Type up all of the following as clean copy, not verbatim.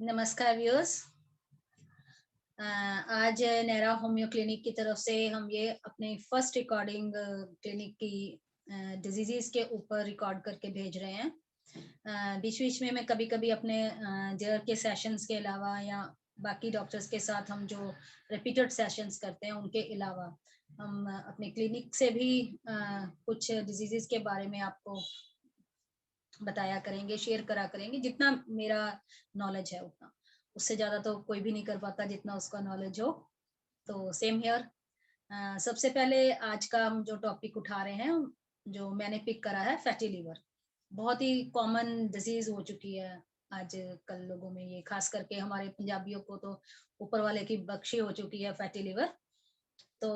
नमस्कार व्यूअर्स। आज नेरा homeo clinic की तरफ से हम ये अपने फर्स्ट रिकॉर्डिंग क्लिनिक की डिजीजेस के ऊपर रिकॉर्ड करके भेज रहे हैं। बीच बीच में मैं कभी कभी अपने जेर के सेशंस के अलावा या बाकी डॉक्टर्स के साथ हम जो रिपीटेड सेशंस करते हैं उनके अलावा हम अपने क्लिनिक से भी कुछ डिजीजेस के बारे में आपको बताया करेंगे, शेयर करा करेंगे, जितना मेरा नॉलेज है उतना। उससे ज्यादा तो कोई भी नहीं कर पाता जितना उसका नॉलेज हो। तो सेम हियर। सबसे पहले आज का हम जो टॉपिक उठा रहे हैं, जो मैंने पिक करा है, फैटी लीवर। बहुत ही कॉमन डिजीज हो चुकी है आज कल लोगों में। ये खास करके हमारे पंजाबियों को तो ऊपर वाले की बख्शी हो चुकी है फैटी लीवर। तो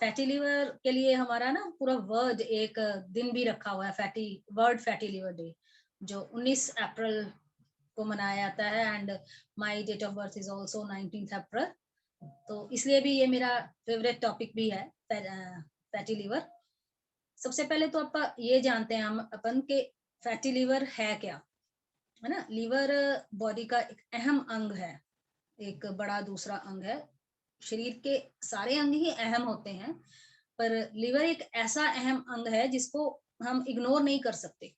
फैटी लीवर के लिए हमारा ना पूरा वर्ड एक दिन भी रखा हुआ है, फैटी लीवर डे, जो 19 अप्रैल को मनाया जाता है। And my date of birth is also 19 April. तो इसलिए भी ये मेरा फेवरेट टॉपिक भी है, फैटी लीवर। सबसे पहले तो आप ये जानते हैं हम अपन के फैटी लीवर है क्या, है ना। लीवर बॉडी का एक अहम अंग है, एक बड़ा दूसरा अंग है। शरीर के सारे अंग ही अहम होते हैं, पर लीवर एक ऐसा अहम अंग है जिसको हम इग्नोर नहीं कर सकते।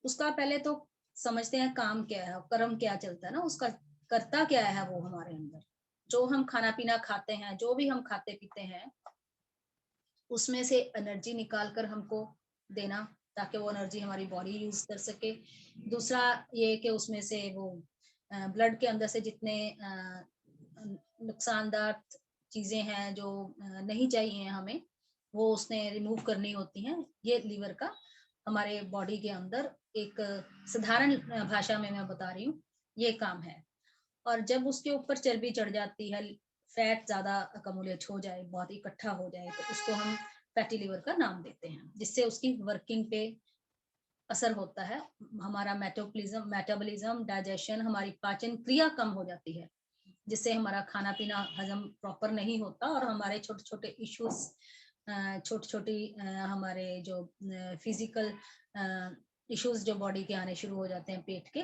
उसका पहले तो समझते हैं काम क्या है, कर्म क्या चलता है ना उसका, करता क्या है वो हमारे अंदर। जो हम खाना पीना खाते हैं, जो भी हम खाते पीते हैं, उसमें से एनर्जी निकाल कर हमको देना, ताकि वो एनर्जी हमारी बॉडी यूज कर सके। दूसरा ये कि उसमें से वो ब्लड के अंदर से जितने नुकसानदार चीजें हैं जो नहीं चाहिए हमें, वो उसने रिमूव करनी होती हैं। ये लीवर का हमारे बॉडी के अंदर एक साधारण भाषा में मैं बता रही हूँ, ये काम है। और जब उसके ऊपर चर्बी चढ़ जाती है, फैट ज्यादा अकमुलेट हो जाए, बहुत इकट्ठा हो जाए, तो उसको हम फैटी लीवर का नाम देते हैं, जिससे उसकी वर्किंग पे असर होता है। हमारा मेटाबॉलिज्म, डाइजेशन, हमारी पाचन क्रिया कम हो जाती है, जिससे हमारा खाना पीना हजम प्रॉपर नहीं होता और हमारे छोटे छोटे इश्यूज, छोटी छोटी हमारे जो फिजिकल इश्यूज जो बॉडी के आने शुरू हो जाते हैं, पेट के,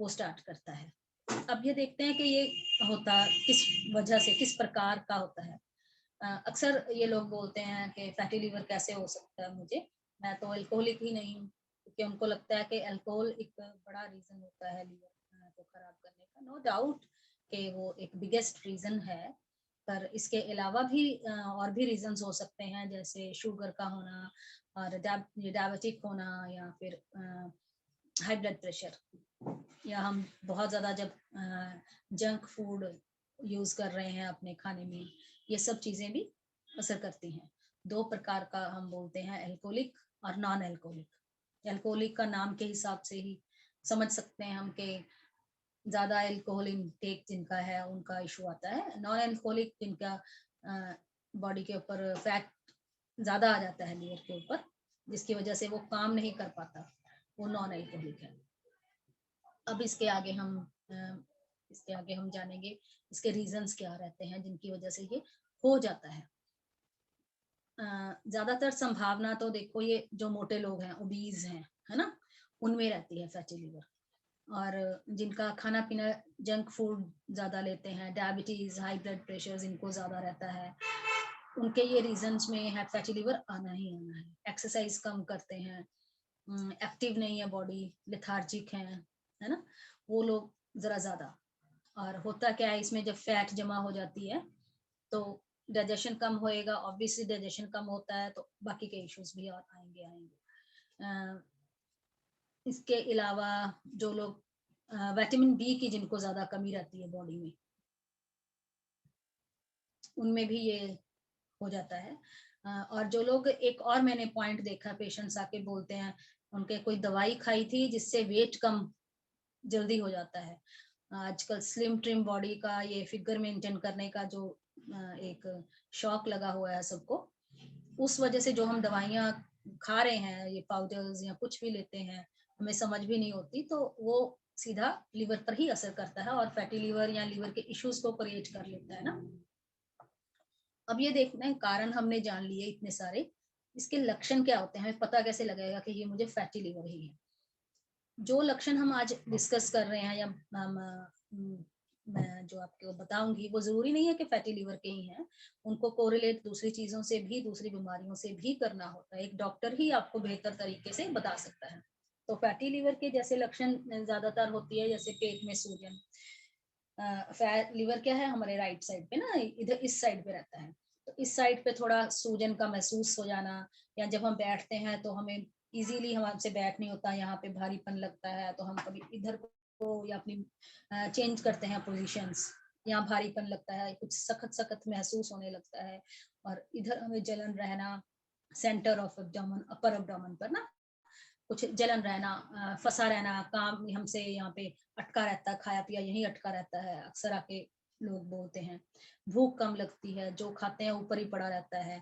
वो स्टार्ट करता है। अब ये देखते हैं कि ये होता किस वजह से, किस प्रकार का होता है। अक्सर ये लोग बोलते हैं कि फैटी लीवर कैसे हो सकता है मुझे, मैं तो अल्कोहलिक ही नहीं हूँ। क्योंकि उनको लगता है कि अल्कोहल एक बड़ा रीजन होता है लीवर को खराब करने का। नो डाउट कि वो एक बिगेस्ट रीजन है, पर इसके अलावा भी और भी रीजंस हो सकते हैं, जैसे शुगर का होना और डायबिटिक होना, या फिर हाई ब्लड प्रेशर, या हम बहुत ज्यादा जब जंक फूड यूज कर रहे हैं अपने खाने में, ये सब चीजें भी असर करती हैं। दो प्रकार का हम बोलते हैं, एल्कोहलिक और नॉन एल्कोहलिक। एल्कोहलिक का नाम के हिसाब से ही समझ सकते हैं हम कि ज्यादा एल्कोहल इनटेक जिनका है उनका इशू आता है। नॉन एल्कोहलिक जिनका बॉडी के ऊपर फैट ज्यादा आ जाता है लीवर के ऊपर, जिसकी वजह से वो काम नहीं कर पाता, वो नॉन एल्कोहलिक है। अब इसके आगे हम जानेंगे इसके रीजंस क्या रहते हैं जिनकी वजह से ये हो जाता है। ज्यादातर संभावना तो देखो, ये जो मोटे लोग हैं, ओबीज हैं, है ना, उनमें रहती है फैटी लीवर। और जिनका खाना पीना जंक फूड ज्यादा लेते हैं, डायबिटीज, हाई ब्लड प्रेशर इनको ज्यादा रहता है, उनके ये रीजंस में है फैटी लीवर आना ही आना है। एक्सरसाइज कम करते हैं, एक्टिव नहीं है बॉडी, लेथार्जिक है ना, वो लोग जरा ज्यादा। और होता क्या है इसमें, जब फैट जमा हो जाती है तो डाइजेशन कम होएगा, ऑब्वियसली डाइजेशन कम होता है तो बाकी के इश्यूज भी और आएंगे आएंगे। इसके अलावा जो लोग विटामिन बी की जिनको ज्यादा कमी रहती है बॉडी में, उनमें भी ये हो जाता है। और जो लोग, एक और मैंने पॉइंट देखा, पेशेंट्स आके बोलते हैं उनके कोई दवाई खाई थी जिससे वेट कम जल्दी हो जाता है। आजकल स्लिम ट्रिम बॉडी का, ये फिगर मेंटेन करने का जो एक शौक लगा हुआ है सबको, उस वजह से जो हम दवाइयाँ खा रहे हैं, ये पाउडर्स या कुछ भी लेते हैं, हमें समझ भी नहीं होती, तो वो सीधा लीवर पर ही असर करता है और फैटी लीवर या लीवर के इश्यूज को क्रिएट कर लेता है ना। अब ये देखना है, कारण हमने जान लिए इतने सारे, इसके लक्षण क्या होते हैं, हमें पता कैसे लगेगा कि ये मुझे फैटी लीवर ही है। जो लक्षण हम आज डिस्कस कर रहे हैं या हम मैं जो आपको बताऊंगी वो जरूरी नहीं है कि फैटी लीवर के ही हैं, उनको कोरिलेट दूसरी चीजों से भी, दूसरी बीमारियों से भी करना होता है। एक डॉक्टर ही आपको बेहतर तरीके से बता सकता है। तो फैटी लीवर के जैसे लक्षण ज्यादातर होती है, जैसे पेट में सूजन। फैट लीवर क्या है, हमारे राइट साइड पे ना, इधर इस साइड पे रहता है, तो इस साइड पे थोड़ा सूजन का महसूस हो जाना, या जब हम बैठते हैं तो हमें इजीली हमसे बैठ नहीं होता, यहाँ पे भारीपन लगता है, तो हम कभी इधर को या अपनी चेंज करते हैं पोजीशंस, यहाँ भारीपन लगता है, कुछ सख्त सख्त महसूस होने लगता है, और इधर हमें जलन रहना, centre of abdomen, upper abdomen पर ना कुछ जलन रहना, फंसा रहना, काम हमसे यहाँ पे अटका रहता है, खाया पिया यहीं अटका रहता है, अक्सर आके लोग बोलते हैं। भूख कम लगती है, जो खाते हैं ऊपर ही पड़ा रहता है,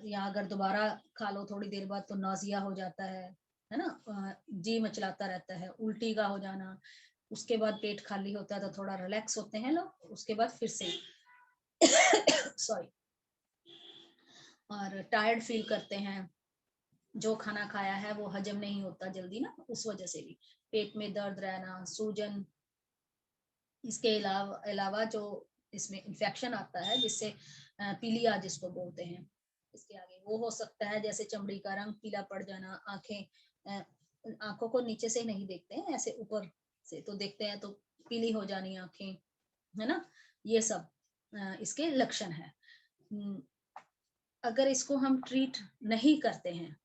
या अगर दोबारा खा लो थोड़ी देर बाद तो नाजिया हो जाता है ना, जी मचलाता रहता है, उल्टी का हो जाना, उसके बाद पेट खाली होता है तो थोड़ा रिलैक्स होते हैं लोग, उसके बाद फिर से सॉरी, और टायर्ड फील करते हैं, जो खाना खाया है वो हजम नहीं होता जल्दी ना, उस वजह से भी पेट में दर्द रहना, सूजन। इसके अलावा अलावा जो इसमें इन्फेक्शन आता है, जिससे पीलिया जिसको बोलते हैं, इसके आगे वो हो सकता है, जैसे चमड़ी का रंग पीला पड़ जाना, आंखें, आंखों को नीचे से नहीं देखते हैं, ऐसे ऊपर से तो देखते हैं, तो पीली हो जानी आंखें, है ना, ये सब इसके लक्षण है। अगर इसको हम ट्रीट नहीं करते हैं,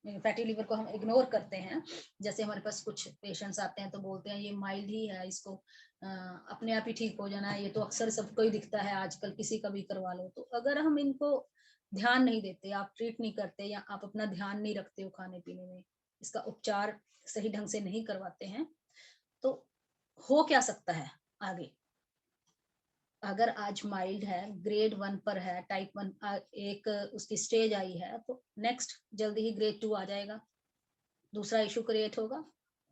फैटी लिवर को हम इग्नोर करते हैं, जैसे हमारे पास कुछ पेशेंट्स आते हैं तो बोलते हैं ये माइल्ड ही है, इसको अपने आप ही ठीक हो जाना है, ये तो अक्सर सबको ही दिखता है आजकल, किसी का भी करवा लो। तो अगर हम इनको ध्यान नहीं देते, आप ट्रीट नहीं करते, या आप अपना ध्यान नहीं रखते हो खाने पीने में, इसका उपचार सही ढंग से नहीं करवाते हैं, तो हो क्या सकता है आगे। अगर आज माइल्ड है, ग्रेड 1 पर है, टाइप 1 एक उसकी स्टेज आई है, तो नेक्स्ट जल्दी ही ग्रेड 2 आ जाएगा, दूसरा इशू क्रिएट होगा,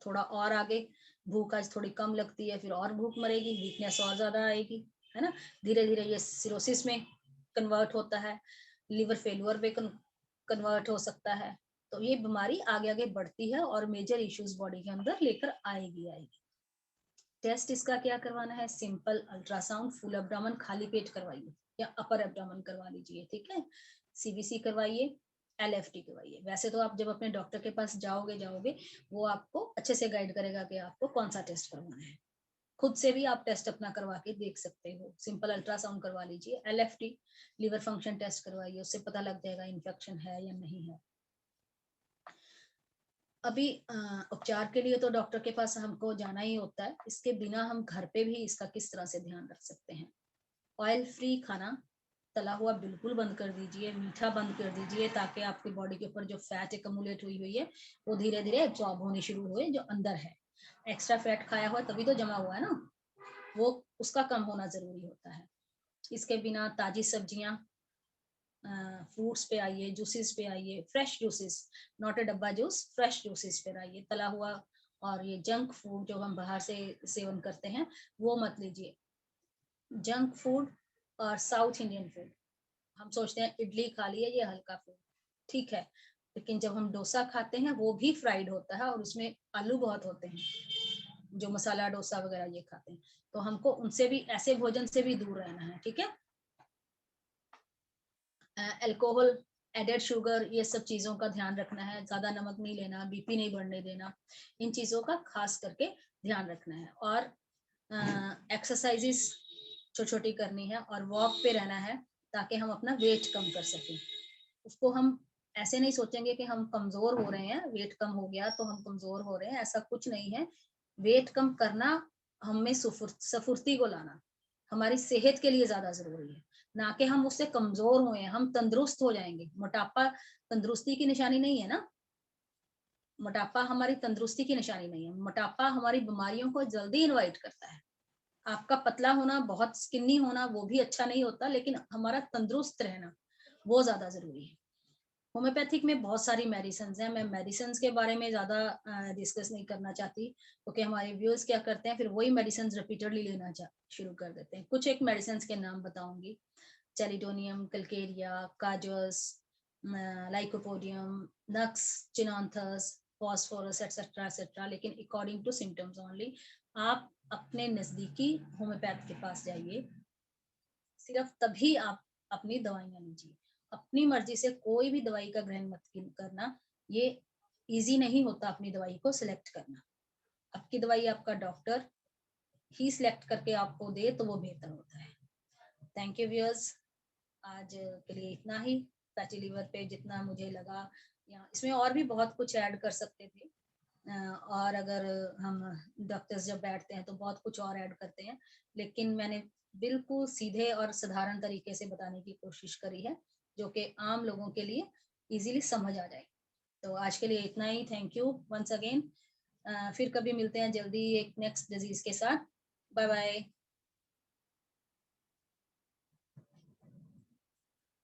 थोड़ा और आगे भूख आज थोड़ी कम लगती है, फिर और भूख मरेगी, वीकनेस और ज्यादा आएगी, है ना, धीरे धीरे ये सिरोसिस में कन्वर्ट होता है, लिवर फेल्यूर पे कन्वर्ट हो सकता है। तो ये बीमारी आगे आगे बढ़ती है और मेजर इश्यूज बॉडी के अंदर लेकर आएगी आएगी। टेस्ट इसका क्या करवाना है, सिंपल अल्ट्रासाउंड, फुल एब्डोमेन खाली पेट करवाइए, या अपर एब्डोमेन करवा लीजिए, ठीक है, सीबीसी करवाइए, एलएफटी करवाइए। वैसे तो आप जब अपने डॉक्टर के पास जाओगे वो आपको अच्छे से गाइड करेगा कि आपको कौन सा टेस्ट करवाना है। खुद से भी आप टेस्ट अपना करवा के देख सकते हो, सिंपल अल्ट्रासाउंड करवा लीजिए, एलएफटी लिवर फंक्शन टेस्ट करवाइए, उससे पता लग जाएगा इन्फेक्शन है या नहीं है। अभी उपचार के लिए तो डॉक्टर के पास हमको जाना ही होता है, इसके बिना हम घर पे भी इसका किस तरह से ध्यान रख सकते हैं। ऑयल फ्री खाना, तला हुआ बिल्कुल बंद कर दीजिए, मीठा बंद कर दीजिए, ताकि आपकी बॉडी के ऊपर जो फैट एकमुलेट हुई हुई है वो धीरे धीरे एब्जॉर्ब होनी शुरू हुए, जो अंदर है। एक्स्ट्रा फैट खाया हुआ तभी तो जमा हुआ है ना, वो उसका कम होना जरूरी होता है। इसके बिना ताजी सब्जियां, फ्रूट्स पे आइए, जूसेस पे आइए, फ्रेश जूसेस, नॉट ए डब्बा जूस, फ्रेश जूसेस पे आइए। तला हुआ और ये जंक फूड जो हम बाहर से सेवन करते हैं वो मत लीजिए। जंक फूड और साउथ इंडियन फूड, हम सोचते हैं इडली खा लिया, ये हल्का फूड, ठीक है, लेकिन जब हम डोसा खाते हैं वो भी फ्राइड होता है और उसमें आलू बहुत होते हैं, जो मसाला डोसा वगैरह ये खाते हैं, तो हमको उनसे भी, ऐसे भोजन से भी दूर रहना है, ठीक है। अल्कोहल, एडेड शुगर, ये सब चीजों का ध्यान रखना है, ज्यादा नमक नहीं लेना, बीपी नहीं बढ़ने देना, इन चीजों का खास करके ध्यान रखना है। और एक्सरसाइजेस छोटी छोटी करनी है, और वॉक पे रहना है, ताकि हम अपना वेट कम कर सकें। उसको हम ऐसे नहीं सोचेंगे कि हम कमजोर हो रहे हैं, वेट कम हो गया तो हम कमजोर हो रहे हैं, ऐसा कुछ नहीं है। वेट कम करना हमें सफुर्ती को लाना हमारी सेहत के लिए ज्यादा जरूरी है, ना कि हम उससे कमजोर हुए, हम तंदुरुस्त हो जाएंगे। मोटापा तंदुरुस्ती की निशानी नहीं है ना, मोटापा हमारी तंदुरुस्ती की निशानी नहीं है, मोटापा हमारी बीमारियों को जल्दी इनवाइट करता है। आपका पतला होना, बहुत स्किनी होना वो भी अच्छा नहीं होता, लेकिन हमारा तंदुरुस्त रहना वो ज्यादा जरूरी है। होम्योपैथिक में बहुत सारी मेडिसिन हैं, मैं मेडिसिन के बारे में ज्यादा डिस्कस नहीं करना चाहती, क्योंकि हमारे व्यूअर्स क्या करते हैं, फिर वही मेडिसिन रिपीटेडली लेना शुरू कर देते हैं। कुछ एक मेडिसिन के नाम बताऊंगी, चैलिडोनियम, कल्केरिया, काजस, लाइकोपोडियम, नक्स, चिनोंथस, फॉस्फोरस एटसेट्रा एटसेट्रा, लेकिन अकॉर्डिंग टू सिम्टम्स ओनली। आप अपने नजदीकी होम्योपैथ के पास जाइए, सिर्फ तभी आप अपनी दवाइयां लीजिए। अपनी मर्जी से कोई भी दवाई का ग्रहण मत करना, ये इजी नहीं होता अपनी दवाई को सिलेक्ट करना। आपकी दवाई आपका डॉक्टर ही सिलेक्ट करके आपको दे तो वो बेहतर होता है। थैंक यू व्यूअर्स, आज के लिए इतना ही। फैटी लिवर पे जितना मुझे लगा, या इसमें और भी बहुत कुछ ऐड कर सकते थे, और अगर हम डॉक्टर्स जब बैठते हैं तो बहुत कुछ और ऐड करते हैं, लेकिन मैंने बिल्कुल सीधे और साधारण तरीके से बताने की कोशिश करी है, जो कि आम लोगों के लिए इजीली समझ आ जाए। तो आज के लिए इतना ही। Thank you once again. फिर कभी मिलते हैं जल्दी एक नेक्स्ट डिजीज के साथ। Bye bye.